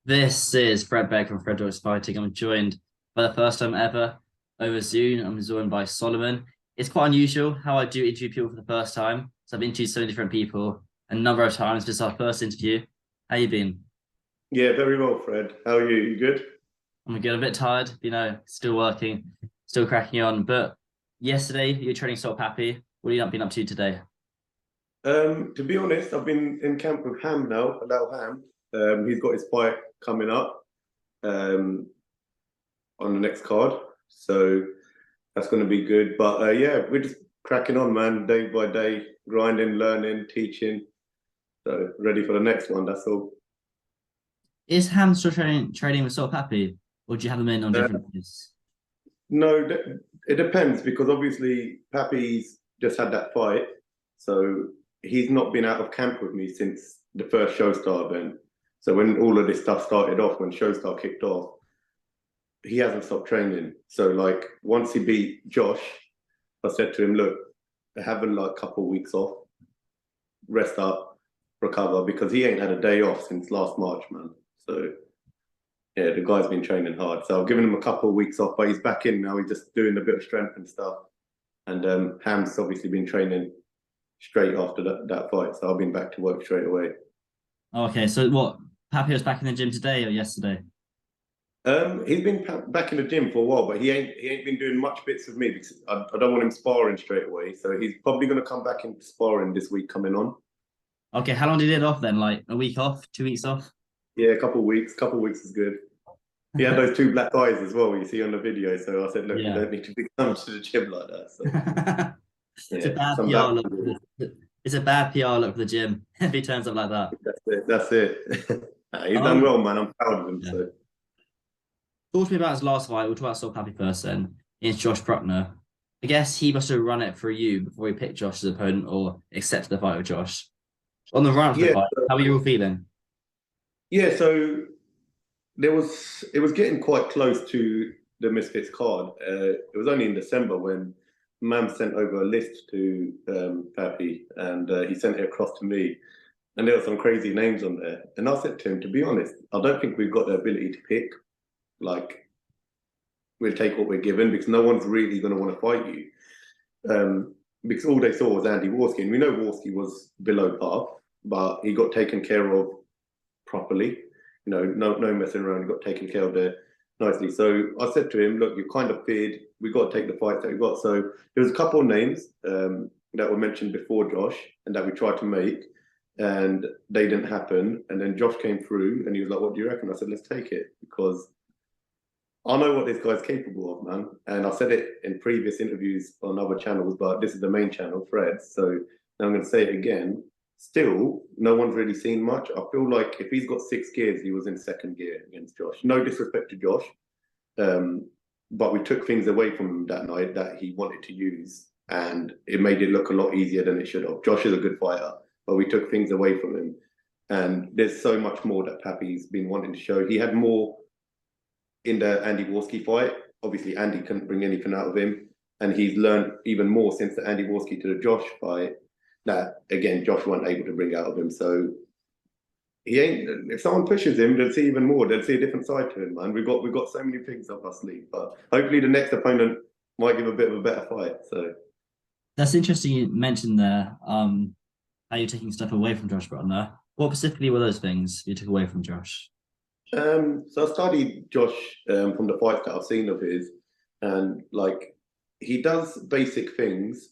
This is Fred Beck from Fred Beck Fighting. I'm joined for the first time ever over Zoom. I'm joined by Solomon. It's quite unusual how I do interview people for the first time. So I've interviewed so many different people a number of times. This is our first interview. How you been? Yeah, very well, Fred. How are you? You good? I'm good. A bit tired, still working, still cracking on. But yesterday you were training sort of Pappy. What have you not been up to today? To be honest, I've been in camp with Ham now, Allow Ham. He's got his fight coming up um, on the next card, so that's going to be good. But yeah, we're just cracking on, man, day by day, grinding, learning, teaching. So ready for the next one. That's all. Is Ham still training with sort of Pappy? Or do you have them in on Uh, different days? no, it depends because obviously Pappy's just had that fight, so he's not been out of camp with me since the first Showstar event. So when all of this stuff started off, when Showstar kicked off, he hasn't stopped training. So like once he beat Josh, I said to him, "Look, having like a couple of weeks off, rest up, recover, because he ain't had a day off since last March, man." So yeah, the guy's been training hard. So I've given him a couple of weeks off, but he's back in now. He's just doing a bit of strength and stuff. And Ham's obviously been training straight after that fight. So I've been back to work straight away. Oh, okay, so what? Pappy was back in the gym today or yesterday? He's been back in the gym for a while, but he ain't been doing much bits with me because I don't want him sparring straight away. So he's probably going to come back into sparring this week coming on. Okay, how long did you get off then? Like a week off, 2 weeks off? Yeah, a couple of weeks. Couple of weeks is good. He had those two black eyes as well, you see on the video. So I said, look, you Yeah. don't need to be coming to the gym like that. So It's a yeah, bad some PR black. look. It's a bad PR look for the gym if he turns up like that. That's it. That's it. Nah, he's done Um, well, man. I'm proud of him. yeah. So Talk to me about his last fight. We'll talk about Soul Pappy first then. Against Josh Bruckner. I guess he must have run it for you before he picked Josh as opponent or accepted the fight with Josh. On the run up to the yeah, fight, how are you all feeling? yeah. So it was getting quite close to the Misfits card. It was only in December when Mam sent over a list to Pappy, and he sent it across to me. And there were some crazy names on there. And I said to him, to be honest, I don't think we've got the ability to pick. Like, we'll take what we're given because no one's really going to want to fight you. Because all they saw was Andy Warski, and we know Warski was below par, but he got taken care of properly. No messing around. He got taken care of there nicely. So I said to him, "Look, you kind of feared we got to take the fight that we got." So there was a couple of names that were mentioned before Josh, and that we tried to make, and they didn't happen. And then Josh came through, and he was like, "What do you reckon?" I said, "Let's take it because I know what this guy's capable of, man." And I said it in previous interviews on other channels, but this is the main channel, Fred. So now I'm going to say it again. Still, no one's really seen much. I feel like if he's got six gears, he was in second gear against Josh. No disrespect to Josh, um, but we took things away from him that night that he wanted to use, and it made it look a lot easier than it should have. Josh is a good fighter, but we took things away from him. And there's so much more that Pappy's been wanting to show. He had more in the Andy Warski fight. Obviously, Andy couldn't bring anything out of him, and he's learned even more since the Andy Warski to the Josh fight. That again, Josh wasn't able to bring out of him. So he ain't. If someone pushes him, they'll see even more. They'll see a different side to him, man. We've got so many things up our sleeve, but hopefully the next opponent might give a bit of a better fight. So That's interesting you mentioned there, how you're taking stuff away from Josh Bruckner. What specifically were those things you took away from Josh? so I studied Josh from the fights that I've seen of his, and like he does basic things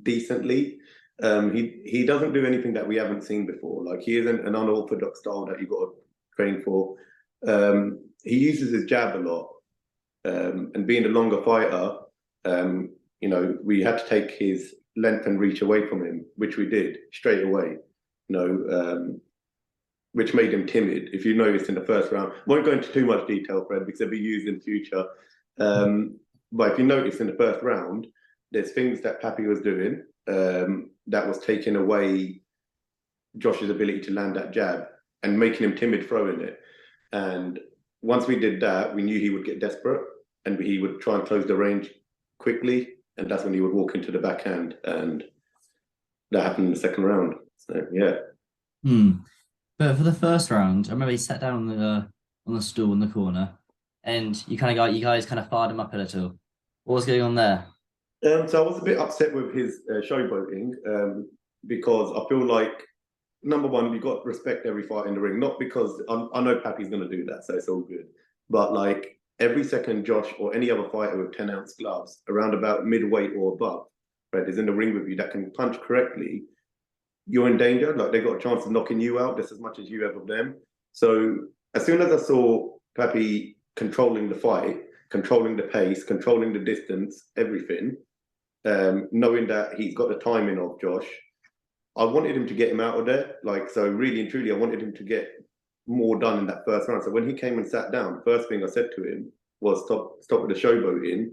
decently. He doesn't do anything that we haven't seen before. Like he isn't an unorthodox style that you've got to train for. He uses his jab a lot, and being a longer fighter, we had to take his length and reach away from him, which we did straight away. You know, which made him timid. If you noticed in the first round, won't go into too much detail, Fred, because they'll be used in future. But if you notice in the first round, there's things that Pappy was doing that was taking away Josh's ability to land that jab and making him timid throwing it. And once we did that, we knew he would get desperate and he would try and close the range quickly. And that's when he would walk into the backhand. And that happened in the second round. So, yeah. Hmm. But for the first round, I remember he sat down on the stool in the corner, and you guys kind of fired him up a little. What was going on there? So I was a bit upset with his showboating because I feel like number one, you got to respect every fight in the ring. Not because I know Pappy's going to do that, so it's all good. But like every second, Josh or any other fighter with 10-ounce gloves around about midweight or above, Fred, is in the ring with you that can punch correctly, you're in danger. Like they got a chance of knocking you out just as much as you have of them. So as soon as I saw Pappy controlling the fight, controlling the pace, controlling the distance, everything, knowing that he's got the timing of Josh, I wanted him to get him out of there. Like, so really and truly, I wanted him to get more done in that first round. So when he came and sat down, first thing I said to him was stop with the showboating.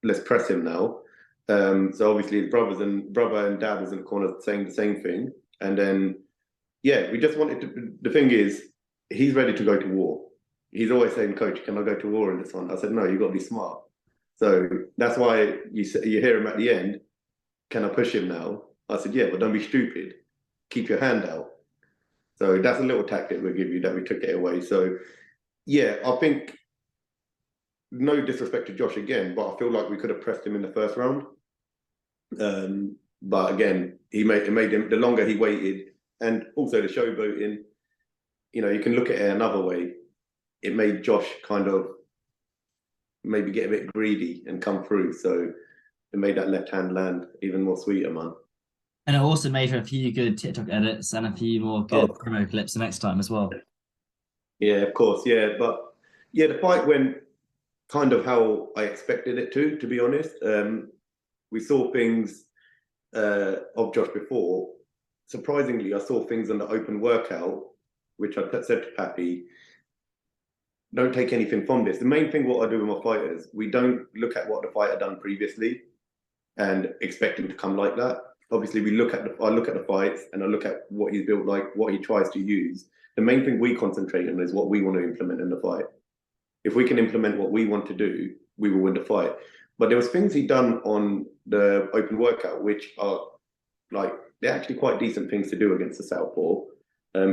Let's press him now. So obviously his brother and dad was in the corner saying the same thing. And then, yeah, we just wanted to, the thing is, he's ready to go to war. He's always saying, Coach, can I go to war in this one? I said, no, you've got to be smart. So that's why you hear him at the end, can I push him now? I said, yeah, but don't be stupid. Keep your hand out. So that's a little tactic we give you that we took it away. So yeah, I think no disrespect to Josh again, but I feel like we could have pressed him in the first round. But again, it made him, the longer he waited, and also the showboating, you know, you can look at it another way. It made Josh kind of maybe get a bit greedy and come through. So it made that left hand land even more sweeter, man. And it also made for a few good TikTok edits and a few more good Oh, promo clips the next time as well. yeah, of course, yeah. But yeah, the fight went kind of how I expected it to be honest. We saw things of Josh before. Surprisingly, I saw things in the open workout, which I said to Pappy, don't take anything from this. The main thing what I do with my fighters, we don't look at what the fighter done previously and expect him to come like that. Obviously, I look at the fights and I look at what he's built like, what he tries to use. The main thing we concentrate on is what we want to implement in the fight. If we can implement what we want to do, we will win the fight. But there was things he done on the open workout, which are like they're actually quite decent things to do against the southpaw.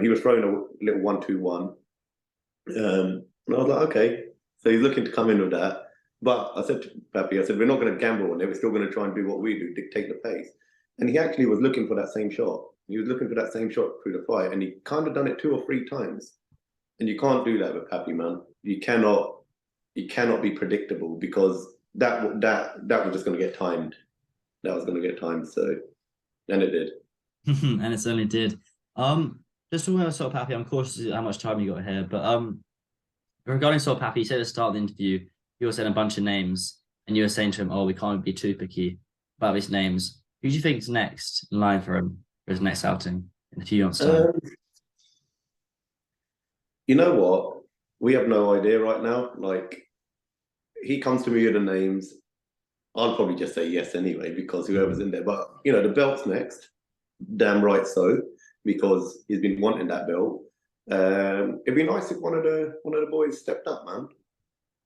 He was throwing a little 1-2-1, and I was like, okay, so he's looking to come in with that. But I said to Pappy, I said, we're not going to gamble on it. We're still going to try and do what we do, dictate the pace. And he actually was looking for that same shot. He was looking for that same shot through the fight, and he kind of done it 2 or 3 times. And you can't do that with Pappy, man. You cannot be predictable because that was just going to get timed. That was going to get timed. So, and it did. And it certainly did. Just talking about sort of Pappy, I'm cautious of how much time you got here, but regarding sort of Pappy, you said at the start of the interview, you were saying a bunch of names, and you were saying to him, "Oh, we can't be too picky about these names." Who do you think is next in line for him for his next outing in a few months' time? You know what? We have no idea right now. Like he comes to me with the names. I'll probably just say yes anyway because whoever's in there. But you know, the belt's next. Damn right so, because he's been wanting that belt. It'd be nice if one of the boys stepped up, man.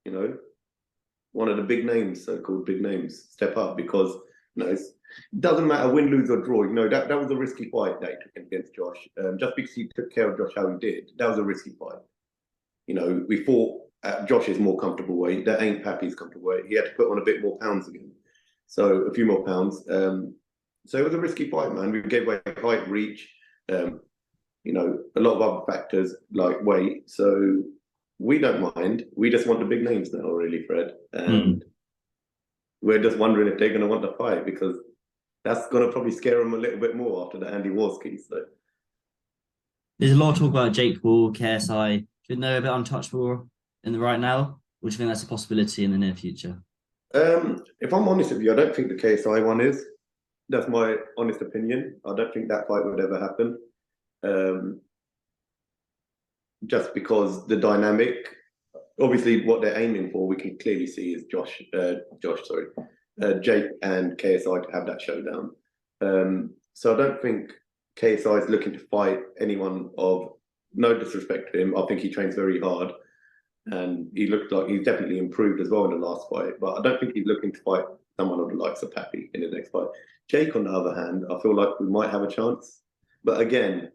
You know, one of the big names, so-called big names, step up because you know it doesn't matter win, lose or draw. You know that was a risky fight that he took against Josh. Just because he took care of Josh how he did, that was a risky fight. You know, we fought at Josh's more comfortable weight. That ain't Pappy's comfortable weight. He had to put on a bit more pounds again. So a few more pounds. So it was a risky fight, man. We gave away height, reach, you know, a lot of other factors like weight. So we don't mind. We just want the big names now, really, Fred. And we're just wondering if they're going to want to fight because that's going to probably scare them a little bit more after the Andy Warski. So There's a lot of talk about Jake Paul, KSI. Do you know a bit untouchable in the right now? Or do you think that's a possibility in the near future? if I'm honest with you, I don't think the KSI one is. That's my honest opinion. I don't think that fight would ever happen. Just because the dynamic, obviously, what they're aiming for, we can clearly see is Jake and KSI to have that showdown. So I don't think KSI is looking to fight anyone of no disrespect to him. I think he trains very hard, and he looked like he's definitely improved as well in the last fight. But I don't think he's looking to fight someone of the likes of Pappy in the next fight. Jake, on the other hand, I feel like we might have a chance. But again,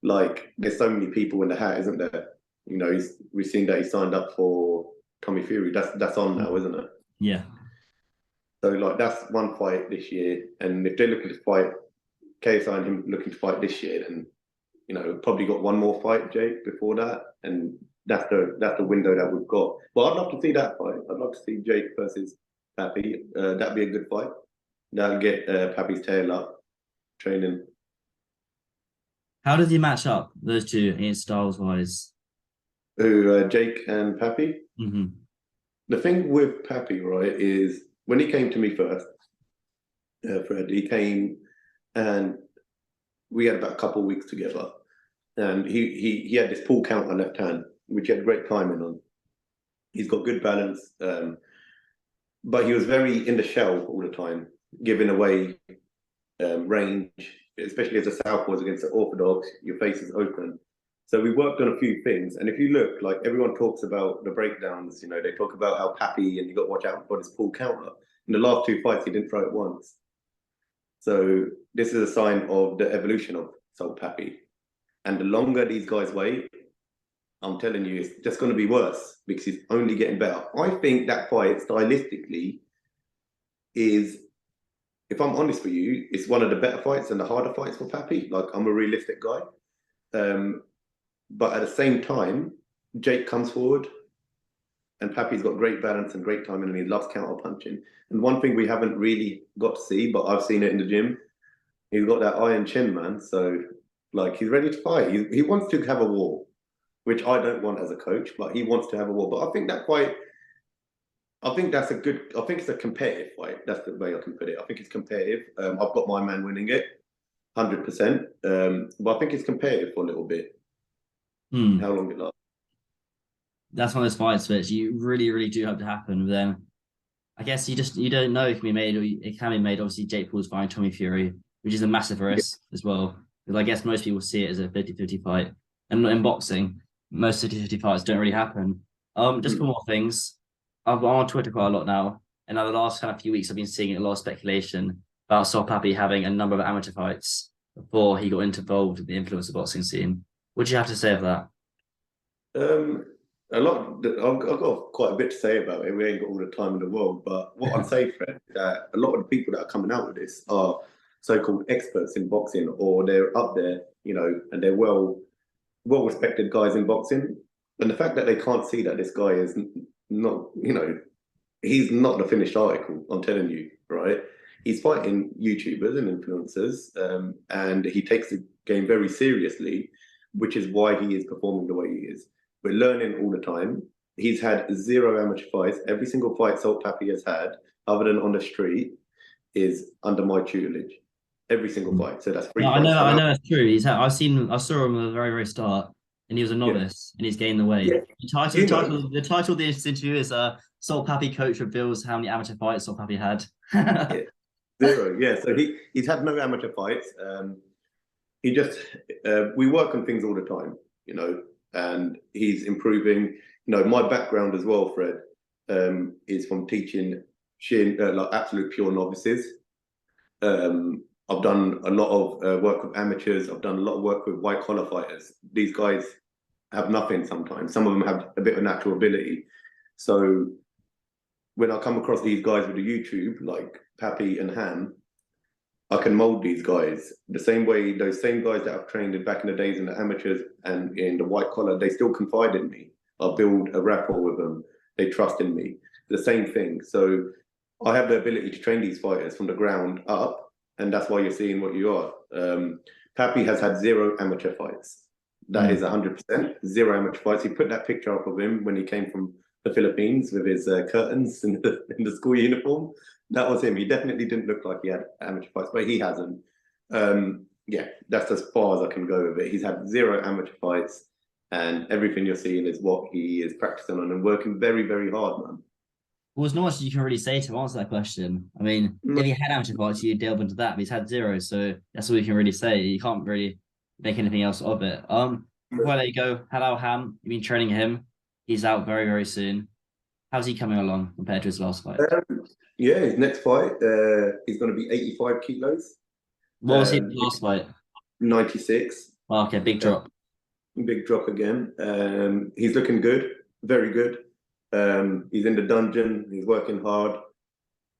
like there's so many people in the hat, isn't there? You know, we've seen that he signed up for Tommy Fury. That's on now, isn't it? Yeah. So like that's one fight this year, and if they're looking to fight KSI and him looking to fight this year, then you know probably got one more fight, Jake, before that, and that's the window that we've got. But I'd love to see that fight. I'd love to see Jake versus Pappy. That'd be a good fight. That'll get Pappy's tail up training. How does he match up those two in styles wise? Who Jake and Pappy? Mm-hmm. The thing with Pappy, right, is when he came to me first, Fred, he came and we had about a couple of weeks together, and he had this pull counter left hand, which he had great timing on. He's got good balance, but he was very in the shell all the time, giving away range, especially as a southpaw against the orthodox. Your face is open. So we worked on a few things, and if you look, like everyone talks about the breakdowns, you know, they talk about how Pappy and you got to watch out for his pull counter. In the last two fights, he didn't throw it once. So this is a sign of the evolution of Soul Pappy. And the longer these guys wait, I'm telling you, it's just going to be worse because he's only getting better. I think that fight, stylistically, is, if I'm honest with you, it's one of the better fights and the harder fights for Pappy. Like, I'm a realistic guy. But at the same time, Jake comes forward and Pappy's got great balance and great timing and he loves counter punching. And one thing we haven't really got to see, but I've seen it in the gym, he's got that iron chin, man. So, like, he's ready to fight. He wants to have a war, which I don't want as a coach, but he wants to have a war. But I think that fight, I think it's a competitive fight. That's the way I can put it. I think it's competitive. I've got my man winning it, 100%. But I think it's competitive for a little bit. How long it lasts. That's one of those fights which you really, really do hope to happen. But then I guess you don't know if it can be made, or it can be made. Obviously, Jake Paul's fighting Tommy Fury, which is a massive risk as well. Because I guess most people see it as a 50-50 fight. And in boxing, most 50-50 fights don't really happen. Just a couple more things. I'm on Twitter quite a lot now. And over the last kind of few weeks, I've been seeing a lot of speculation about Sol Pappy having a number of amateur fights before he got involved in the influencer boxing scene. What do you have to say of that? A lot. I've got quite a bit to say about it. We ain't got all the time in the world, but what I'd say, Fred, is that a lot of the people that are coming out with this are so-called experts in boxing, or they're up there, you know, and they're well-respected guys in boxing. And the fact that they can't see that this guy is not, you know, he's not the finished article. I'm telling you, right? He's fighting YouTubers and influencers, and he takes the game very seriously, which is why he is performing the way he is. We're learning all the time. He's had 0 amateur fights. Every single fight Salt Pappy has had, other than on the street, is under my tutelage. Every single fight. So that's 3 No, fights. I know it's true. I saw him at the very, very start, and he was a novice, and he's gained the weight. Yeah. The title of this interview is Salt Pappy coach reveals how many amateur fights Salt Pappy had. Yeah. 0. Yeah. So he's had no amateur fights. He just we work on things all the time, you know, and he's improving. You know, my background as well, Fred, is from teaching like absolute pure novices. I've done a lot of work with amateurs. I've done a lot of work with white collar fighters. These guys have nothing sometimes. Some of them have a bit of natural ability. So when I come across these guys with the YouTube, like Pappy and Ham, I can mold these guys the same way. Those same guys that I've trained back in the days in the amateurs and in the white collar, they still confide in me. I build a rapport with them. They trust in me. The same thing. So I have the ability to train these fighters from the ground up, and that's why you're seeing what you are. Pappy has had 0 amateur fights. That is 100%. 0 amateur fights. He put that picture up of him when he came from the Philippines with his curtains in the school uniform. That was him. He definitely didn't look like he had amateur fights, but he hasn't. Yeah, that's as far as I can go with it. He's had 0 amateur fights, and everything you're seeing is what he is practicing on and working very, very hard, man. Well, there's not much you can really say to answer that question. I mean, if he had amateur fights, you'd delve into that, but he's had 0, so that's all you can really say. You can't really make anything else of it. Before I let you go, hello Ham. You've been training him. He's out very, very soon. How's he coming along compared to his last fight? Yeah, his next fight, he's going to be 85 kilos. What was his last fight? 96. Oh, okay, big drop. Big drop again. He's looking good, very good. He's in the dungeon. He's working hard,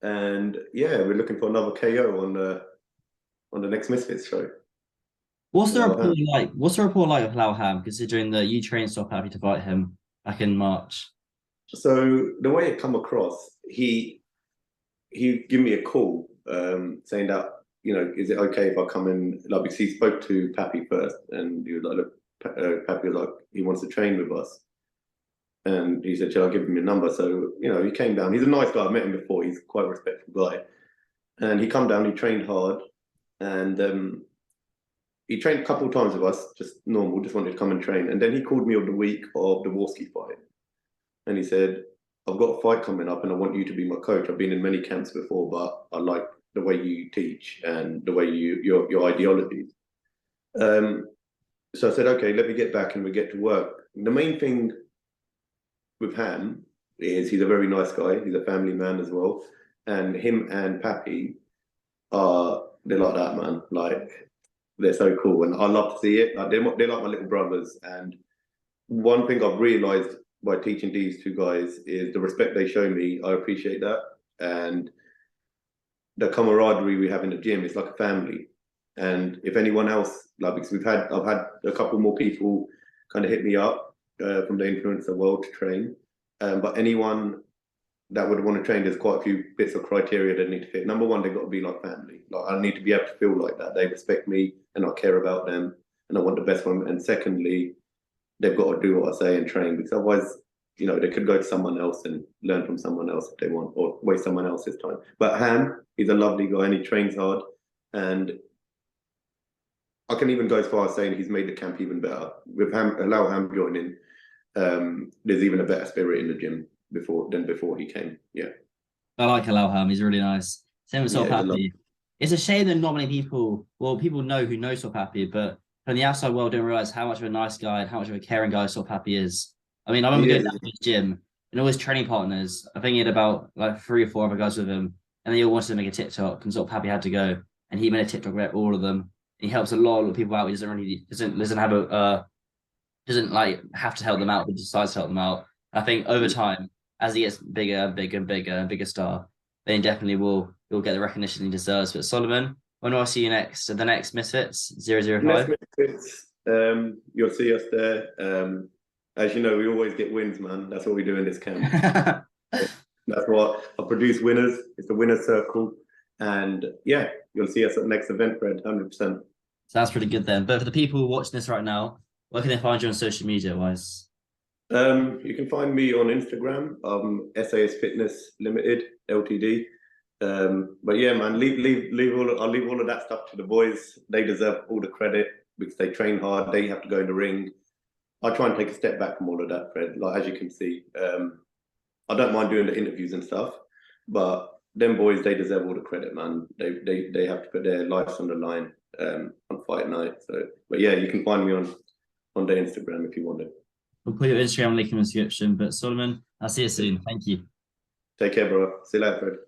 and yeah, we're looking for another KO on the next Misfits show. What's the report like? What's the report like of Lau Ham, considering that you trained so happy to fight him back in March? So the way it come across, he give me a call, saying that, is it okay if I come in? Like, because he spoke to Pappy first, and he was like, look, Pappy was like, he wants to train with us. And he said, shall I give him your number? So, he came down. He's a nice guy. I've met him before. He's quite a respectful guy. And he come down, he trained hard. And he trained a couple of times with us, just normal, just wanted to come and train. And then he called me on the week of the Warski fight. And he said, I've got a fight coming up and I want you to be my coach. I've been in many camps before, but I like the way you teach and the way your ideologies. So I said, okay, let me get back and we get to work. The main thing with Ham is he's a very nice guy. He's a family man as well. And him and Pappy they're like that, man. Like, they're so cool. And I love to see it. Like, they're like my little brothers. And one thing I've realized by teaching these two guys is the respect they show me. I appreciate that. And the camaraderie we have in the gym is like a family. And if anyone else, like, because I've had a couple more people kind of hit me up from the influencer world to train. But anyone that would want to train, there's quite a few bits of criteria that need to fit. Number one, they've got to be like family. Like, I need to be able to feel like that. They respect me and I care about them and I want the best for them. And secondly, they've got to do what I say and train, because otherwise, they could go to someone else and learn from someone else if they want, or waste someone else's time. But Ham, he's a lovely guy and he trains hard. And I can even go as far as saying he's made the camp even better. With allow Ham joining, there's even a better spirit in the gym than before he came. Yeah. I like Alauham. He's really nice. Same with Pappy. It's a shame that not many people know who know Pappy, but from the outside world don't realize how much of a nice guy and how much of a caring guy Pappy is. I mean, I remember going down to his gym and all his training partners. I think he had about like 3 or 4 other guys with him, and they all wanted to make a TikTok, and Pappy had to go, and he made a TikTok about all of them. And he helps a lot of people out. He doesn't have to help them out, but decides to help them out. I think over time, as he gets bigger, bigger star, then definitely will get the recognition he deserves. But Solomon, when do I see you next? So the next Misfits 005? Next Misfits, you'll see us there. As you know, we always get wins, man. That's what we do in this camp. That's what I produce winners. It's the winner's circle. And yeah, you'll see us at the next event, Fred, 100%. Sounds pretty good then. But for the people watching this right now, where can they find you on social media wise? You can find me on Instagram, SAS Fitness Limited, Ltd. But yeah, man, I'll leave all of that stuff to the boys. They deserve all the credit because they train hard. They have to go in the ring. I try and take a step back from all of that, Fred. Like, as you can see, I don't mind doing the interviews and stuff, but them boys, they deserve all the credit, man. They have to put their lives on the line on fight night. So, but yeah, you can find me on the Instagram if you want it. We'll put your Instagram link in the description. But Solomon, I'll see you soon. Thank you. Take care, bro. See you later, Fred.